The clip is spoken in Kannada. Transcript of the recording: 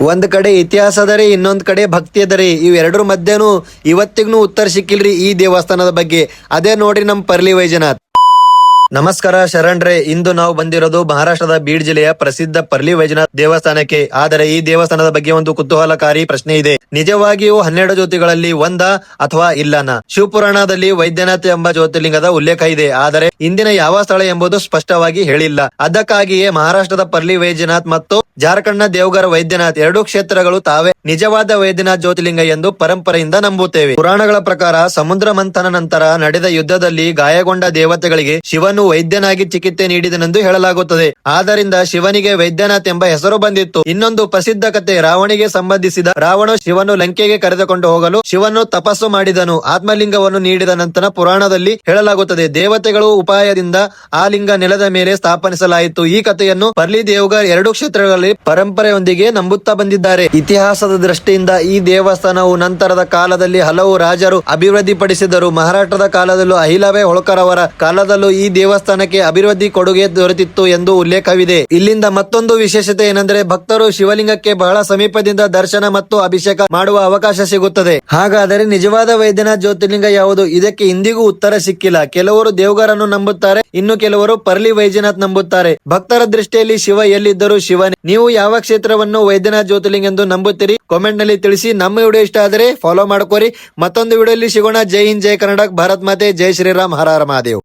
ಒಂದ್ ಕಡೆ ಇತಿಹಾಸ ಅದರಿ, ಇನ್ನೊಂದ್ ಕಡೆ ಭಕ್ತಿ ಅದರಿ. ಇವೆರಡರ ಮಧ್ಯನೂ ಇವತ್ತಿಗೂ ಉತ್ತರ ಸಿಕ್ಕಿಲ್ರಿ ಈ ದೇವಸ್ಥಾನದ ಬಗ್ಗೆ. ಅದೇ ನೋಡ್ರಿ ನಮ್ ಪರ್ಲಿ ವೈಜನಾಥ್. ನಮಸ್ಕಾರ ಶರಣ್ರೆ. ಇಂದು ನಾವು ಬಂದಿರೋದು ಮಹಾರಾಷ್ಟ್ರದ ಬೀಡ್ ಜಿಲ್ಲೆಯ ಪ್ರಸಿದ್ಧ ಪರ್ಲಿ ವೈಜನಾಥ್ ದೇವಸ್ಥಾನಕ್ಕೆ. ಆದರೆ ಈ ದೇವಸ್ಥಾನದ ಬಗ್ಗೆ ಒಂದು ಕುತೂಹಲಕಾರಿ ಪ್ರಶ್ನೆ ಇದೆ. ನಿಜವಾಗಿಯೂ 12 ಜ್ಯೋತಿಗಳಲ್ಲಿ ಒಂದ ಅಥವಾ ಇಲ್ಲನ? ಶಿವಪುರಾಣದಲ್ಲಿ ವೈದ್ಯನಾಥ್ ಎಂಬ ಜ್ಯೋತಿರ್ಲಿಂಗದ ಉಲ್ಲೇಖ ಇದೆ, ಆದರೆ ಇಂದಿನ ಯಾವ ಸ್ಥಳ ಎಂಬುದು ಸ್ಪಷ್ಟವಾಗಿ ಹೇಳಿಲ್ಲ. ಅದಕ್ಕಾಗಿಯೇ ಮಹಾರಾಷ್ಟ್ರದ ಪರ್ಲಿ ವೈಜನಾಥ್ ಮತ್ತು ಜಾರ್ಖಂಡ್ನ ದೇವಘರ್ ವೈದ್ಯನಾಥ್ ಎರಡೂ ಕ್ಷೇತ್ರಗಳು ತಾವೇ ನಿಜವಾದ ವೈದ್ಯನಾಥ್ ಜ್ಯೋತಿರ್ಲಿಂಗ ಎಂದು ಪರಂಪರೆಯಿಂದ ನಂಬುತ್ತೇವೆ. ಪುರಾಣಗಳ ಪ್ರಕಾರ ಸಮುದ್ರ ಮಂಥನ ನಂತರ ನಡೆದ ಯುದ್ಧದಲ್ಲಿ ಗಾಯಗೊಂಡ ದೇವತೆಗಳಿಗೆ ಶಿವನು ವೈದ್ಯನಾಗಿ ಚಿಕಿತ್ಸೆ ನೀಡಿದನೆಂದು ಹೇಳಲಾಗುತ್ತದೆ. ಆದ್ದರಿಂದ ಶಿವನಿಗೆ ವೈದ್ಯನಾಥ್ ಎಂಬ ಹೆಸರು ಬಂದಿತ್ತು. ಇನ್ನೊಂದು ಪ್ರಸಿದ್ಧ ಕಥೆ ರಾವಣಿಗೆ ಸಂಬಂಧಿಸಿದ. ರಾವಣ ಶಿವನು ಲಂಕೆಗೆ ಕರೆದುಕೊಂಡು ಹೋಗಲು ಶಿವನು ತಪಸ್ಸು ಮಾಡಿದನು. ಆತ್ಮಲಿಂಗವನ್ನು ನೀಡಿದ ನಂತರ ಪುರಾಣದಲ್ಲಿ ಹೇಳಲಾಗುತ್ತದೆ, ದೇವತೆಗಳು ಉಪಾಯದಿಂದ ಆ ಲಿಂಗ ನೆಲದ ಮೇಲೆ ಸ್ಥಾಪನಿಸಲಾಯಿತು. ಈ ಕಥೆಯನ್ನು ಪರ್ಲಿ ದೇವಘರ್ ಎರಡು ಕ್ಷೇತ್ರಗಳಲ್ಲಿ ಪರಂಪರೆಯೊಂದಿಗೆ ನಂಬುತ್ತಾ ಬಂದಿದ್ದಾರೆ. ಇತಿಹಾಸದ ದೃಷ್ಟಿಯಿಂದ ಈ ದೇವಸ್ಥಾನವು ನಂತರದ ಕಾಲದಲ್ಲಿ ಹಲವು ರಾಜರು ಅಭಿವೃದ್ಧಿಪಡಿಸಿದರು. ಮಹಾರಾಷ್ಟ್ರದ ಕಾಲದಲ್ಲೂ ಅಹಿಲಾಬಾಯಿ ಹೋಳ್ಕರ್ ಅವರ ಕಾಲದಲ್ಲೂ ಈ ದೇವಸ್ಥಾನಕ್ಕೆ ಅಭಿವೃದ್ಧಿ ಕೊಡುಗೆ ದೊರೆತಿತ್ತು ಎಂದು ಉಲ್ಲೇಖವಿದೆ. ಇಲ್ಲಿಂದ ಮತ್ತೊಂದು ವಿಶೇಷತೆ ಏನೆಂದರೆ ಭಕ್ತರು ಶಿವಲಿಂಗಕ್ಕೆ ಬಹಳ ಸಮೀಪದಿಂದ ದರ್ಶನ ಮತ್ತು ಅಭಿಷೇಕ ಮಾಡುವ ಅವಕಾಶ ಸಿಗುತ್ತದೆ. ಹಾಗಾದರೆ ನಿಜವಾದ ವೈದ್ಯನಾಥ್ ಜ್ಯೋತಿರ್ಲಿಂಗ ಯಾವುದು? ಇದಕ್ಕೆ ಇಂದಿಗೂ ಉತ್ತರ ಸಿಕ್ಕಿಲ್ಲ. ಕೆಲವರು ದೇವಘರನ್ನು ನಂಬುತ್ತಾರೆ, ಇನ್ನು ಕೆಲವರು ಪರ್ಲಿ ವೈಜನಾಥ್ ನಂಬುತ್ತಾರೆ. ಭಕ್ತರ ದೃಷ್ಟಿಯಲ್ಲಿ ಶಿವ ಎಲ್ಲಿದ್ದರೂ ಶಿವನೇ. ನೀವು ಯಾವ ಕ್ಷೇತ್ರವನ್ನು ವೈದ್ಯನಾಥ್ ಜ್ಯೋತಿರ್ಲಿಂಗ ಎಂದು ನಂಬುತ್ತೀರಿ? ಕಾಮೆಂಟ್ ನಲ್ಲಿ ತಿಳಿಸಿ. ನಮ್ಮ ವಿಡಿಯೋ ಇಷ್ಟ ಆದರೆ ಫಾಲೋ ಮಾಡ್ಕೋರಿ. ಮತ್ತೊಂದು ವಿಡಿಯೋಲಿ ಸಿಗೋಣ. ಜೈ ಹಿಂದ್, ಜೈ ಕರ್ನಾಟಕ, ಭಾರತ್ ಮಾತೆ, ಜೈ ಶ್ರೀರಾಮ್, ಹರ ಹರ ಮಹಾದೇವ್.